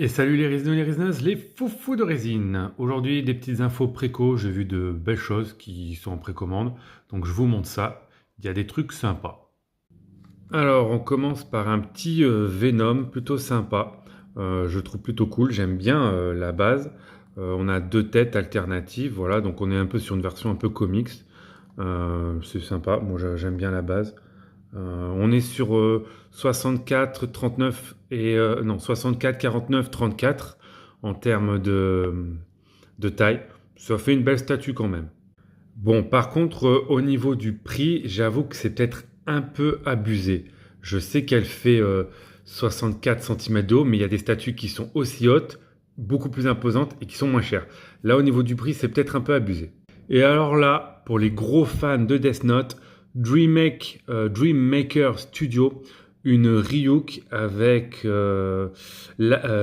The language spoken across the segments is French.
Et salut les résineux, les résineuses, les foufous de résine. Aujourd'hui, des petites infos préco. J'ai vu de belles choses qui sont en précommande. Donc je vous montre ça. Il y a des trucs sympas. Alors, on commence par un petit Venom plutôt sympa. Je trouve plutôt cool. J'aime bien la base. On a deux têtes alternatives. Voilà, donc on est un peu sur une version un peu comics. C'est sympa. Moi, j'aime bien la base. On est sur 64, 39 et non 64, 49, 34 en termes de taille. Ça fait une belle statue quand même. Bon, par contre, au niveau du prix, j'avoue que c'est peut-être un peu abusé. Je sais qu'elle fait 64 cm de haut, mais il y a des statues qui sont aussi hautes, beaucoup plus imposantes et qui sont moins chères. Là, au niveau du prix, c'est peut-être un peu abusé. Et alors là, pour les gros fans de Death Note, Dreammaker Studio, une Ryuk avec, je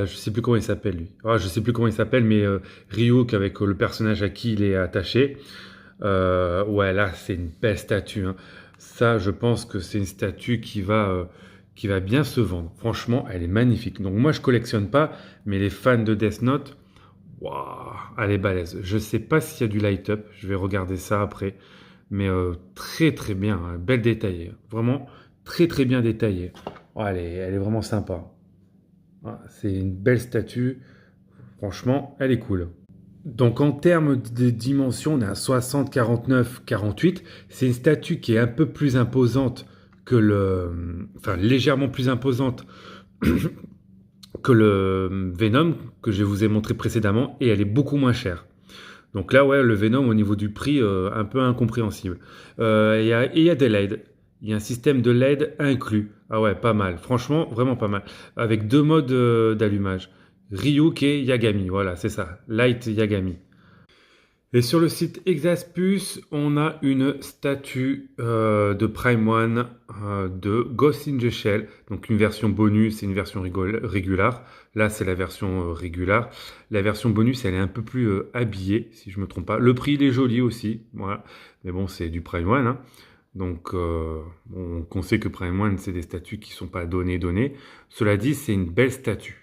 sais plus comment il s'appelle lui. Ah, je sais plus comment il s'appelle, mais Ryuk avec le personnage à qui il est attaché. Ouais, là, c'est une belle statue, hein. Ça, je pense que c'est une statue qui va bien se vendre. Franchement, elle est magnifique. Donc moi, je collectionne pas, mais les fans de Death Note, waouh, elle est balèze. Je sais pas s'il y a du light-up. Je vais regarder ça après. Mais très très bien, hein, belle détaillée. Vraiment très très bien détaillée. Oh, elle est vraiment sympa. Ah, c'est une belle statue. Franchement, elle est cool. Donc en termes de dimension, on est à 60, 49, 48. C'est une statue qui est un peu plus imposante enfin légèrement plus imposante que le Venom que je vous ai montré précédemment et elle est beaucoup moins chère. Donc là, ouais, le Venom au niveau du prix, un peu incompréhensible. Il y a des LED. Il y a un système de LED inclus. Ah ouais, pas mal. Franchement, vraiment pas mal. Avec deux modes d'allumage. Ryuk et Yagami. Voilà, c'est ça. Light Yagami. Et sur le site Exaspus, on a une statue de Prime One de Ghost in the Shell. Donc une version bonus et une version régulière. Là, c'est la version régulière. La version bonus, elle est un peu plus habillée, si je me trompe pas. Le prix, il est joli aussi. Voilà. Mais bon, c'est du Prime One, hein. Donc, on sait que Prime One, c'est des statues qui ne sont pas données. Cela dit, c'est une belle statue.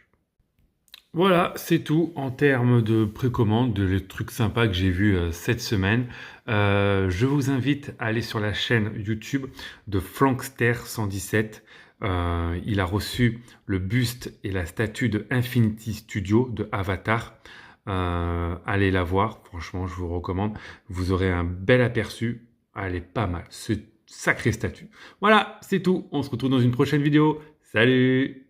Voilà, c'est tout en termes de précommande, de les trucs sympas que j'ai vus cette semaine. Je vous invite à aller sur la chaîne YouTube de Flankster117. Il a reçu le buste et la statue de Infinity Studio de Avatar. Allez la voir, franchement, je vous recommande. Vous aurez un bel aperçu. Elle est pas mal, c'est sacrée statue. Voilà, c'est tout. On se retrouve dans une prochaine vidéo. Salut!